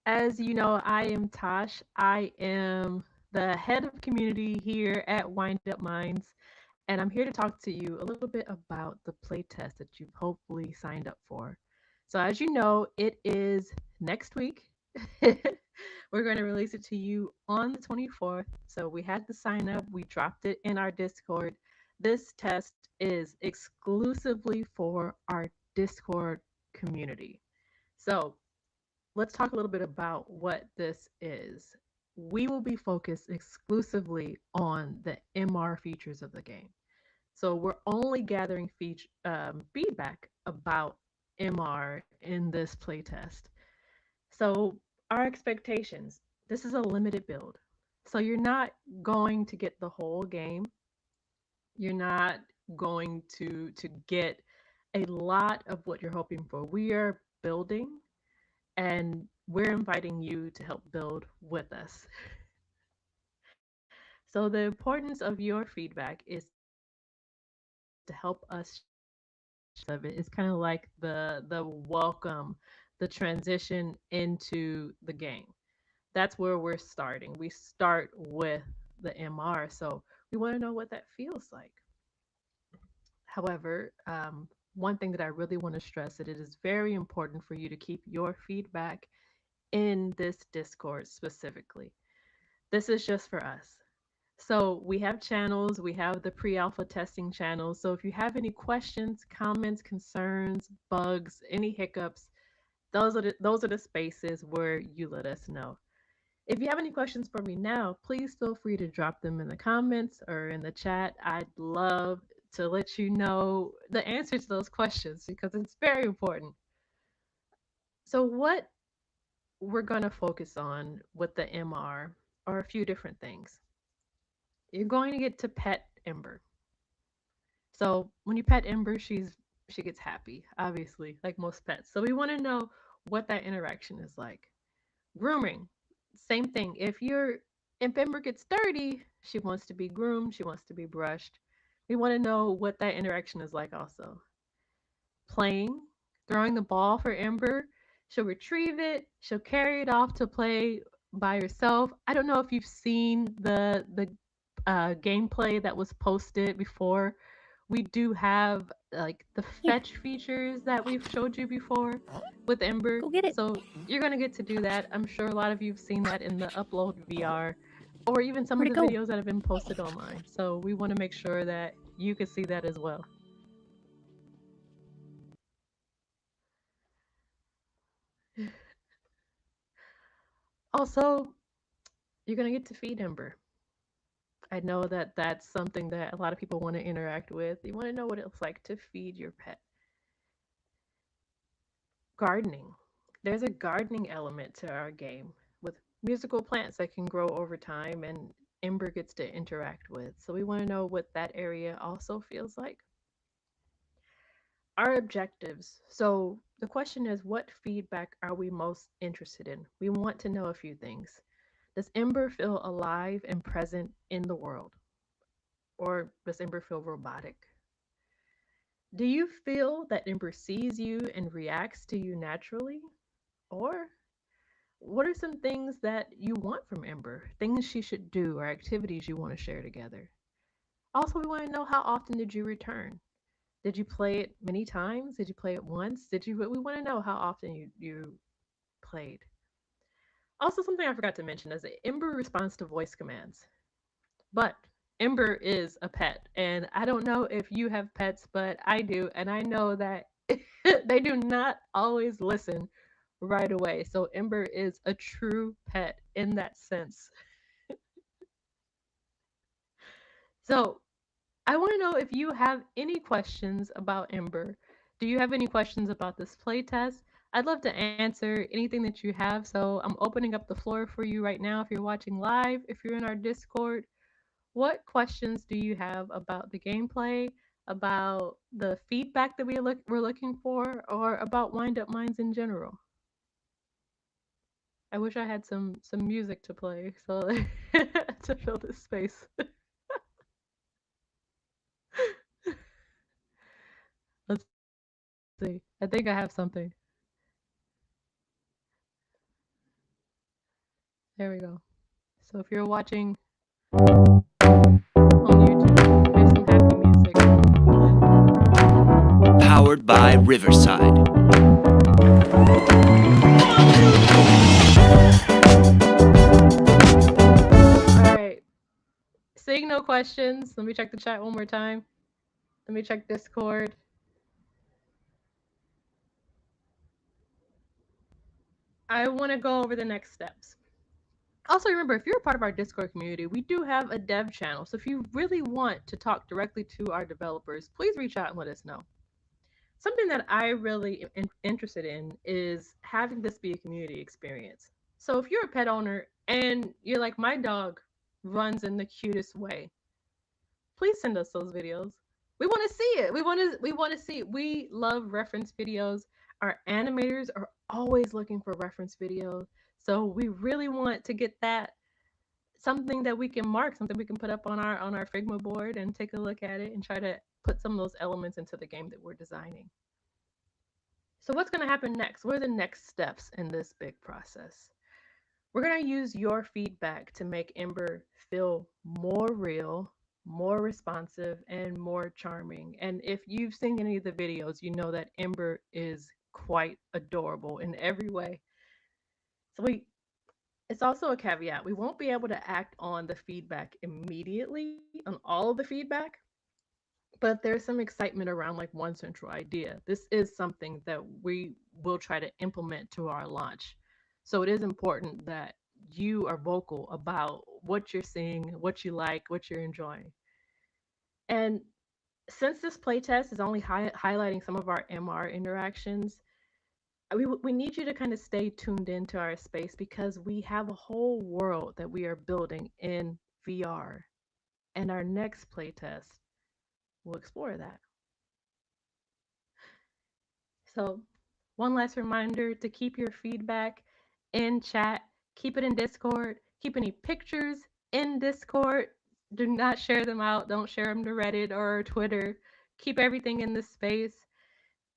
As you know, I am Tosh. I am the head of community here at Wind Up Minds, and I'm here to talk to you a little bit about the play test that you've hopefully signed up for. So, as you know, it is next week. We're going to release it to you on the 24th. So, we had the sign up, we dropped it in our Discord. This test is exclusively for our Discord community. So, let's talk a little bit about what this is. We will be focused exclusively on the MR features of the game. So we're only gathering feedback about MR in this playtest. So our expectations, this is a limited build. So you're not going to get the whole game. You're not going to get a lot of what you're hoping for. We are building and we're inviting you to help build with us. So the importance of your feedback is to help us shape the game. Of it. It's kind of like the welcome, the transition into the game. That's where we're starting. We start with the MR, so we want to know what that feels like. However, one thing that I really want to stress that it is very important for you to keep your feedback in this Discord specifically. This is just for us. So we have channels, we have the pre-alpha testing channels. So if you have any questions, comments, concerns, bugs, any hiccups, those are the spaces where you let us know. If you have any questions for me now, please feel free to drop them in the comments or in the chat. I'd love to let you know the answer to those questions because it's very important. So what we're going to focus on with the MR are a few different things. You're going to get to pet Ember. So when you pet Ember, she gets happy, obviously, like most pets. So we want to know what that interaction is like. Grooming, same thing. If Ember gets dirty, she wants to be groomed, she wants to be brushed. We want to know what that interaction is like also. Playing, throwing the ball for Ember, she'll retrieve it, she'll carry it off to play by herself. I don't know if you've seen the gameplay that was posted before. We do have like the Here, fetch features that we've showed you before with Ember. go get it. So you're gonna get to do that. I'm sure a lot of you've seen that in the upload VR or even some of Where'd the it go? videos that have been posted online. So we want to make sure that you can see that as well. Also, you're gonna get to feed Ember. I know that that's something that a lot of people want to interact with. You want to know what it's like to feed your pet. Gardening. There's a gardening element to our game with musical plants that can grow over time and Ember gets to interact with. So we want to know what that area also feels like. Our objectives. So the question is, what feedback are we most interested in? We want to know a few things. Does Ember feel alive and present in the world? Or does Ember feel robotic? Do you feel that Ember sees you and reacts to you naturally? Or what are some things that you want from Ember? Things she should do or activities you want to share together? Also, we want to know how often did you return? Did you play it many times? Did you play it once? Did you? We want to know how often you played. Also, something I forgot to mention is that Ember responds to voice commands, but Ember is a pet, and I don't know if you have pets, but I do, and I know that they do not always listen right away. So Ember is a true pet in that sense. So I want to know if you have any questions about Ember. Do you have any questions about this playtest? I'd love to answer anything that you have. So I'm opening up the floor for you right now. If you're watching live, if you're in our Discord, what questions do you have about the gameplay, about the feedback that we're looking for, or about Wind Up Minds in general? I wish I had some music to play so to fill this space. Let's see. I think I have something. There we go. So if you're watching on YouTube, here's some happy music. Powered by Riverside. All right. Seeing no questions, let me check the chat one more time. Let me check Discord. I want to go over the next steps. Also, remember, if you're a part of our Discord community, we do have a dev channel. So if you really want to talk directly to our developers, please reach out and let us know. Something that I really am interested in is having this be a community experience. So if you're a pet owner and you're like, my dog runs in the cutest way, please send us those videos. We want to see it. We want to see it. We love reference videos. Our animators are always looking for reference videos. So we really want to get that something that we can mark, something we can put up on our Figma board and take a look at it and try to put some of those elements into the game that we're designing. So what's going to happen next? What are the next steps in this big process? We're going to use your feedback to make Ember feel more real, more responsive, and more charming. And if you've seen any of the videos, you know that Ember is quite adorable in every way. So it's also a caveat. We won't be able to act on the feedback immediately, on all of the feedback, but there's some excitement around like one central idea. This is something that we will try to implement to our launch. So it is important that you are vocal about what you're seeing, what you like, what you're enjoying. And since this playtest is only highlighting some of our MR interactions, we need you to kind of stay tuned into our space because we have a whole world that we are building in VR. And our next playtest will explore that. So, one last reminder to keep your feedback in chat, keep it in Discord, keep any pictures in Discord. Do not share them out. Don't share them to Reddit or Twitter. Keep everything in this space.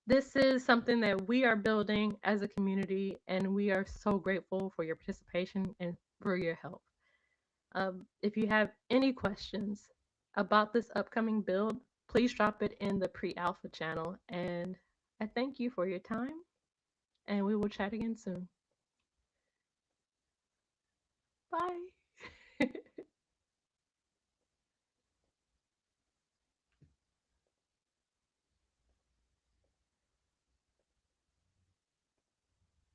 This is something that we are building as a community, and we are so grateful for your participation and for your help. If you have any questions about this upcoming build, please drop it in the pre alpha channel. And I thank you for your time, and we will chat again soon. Bye.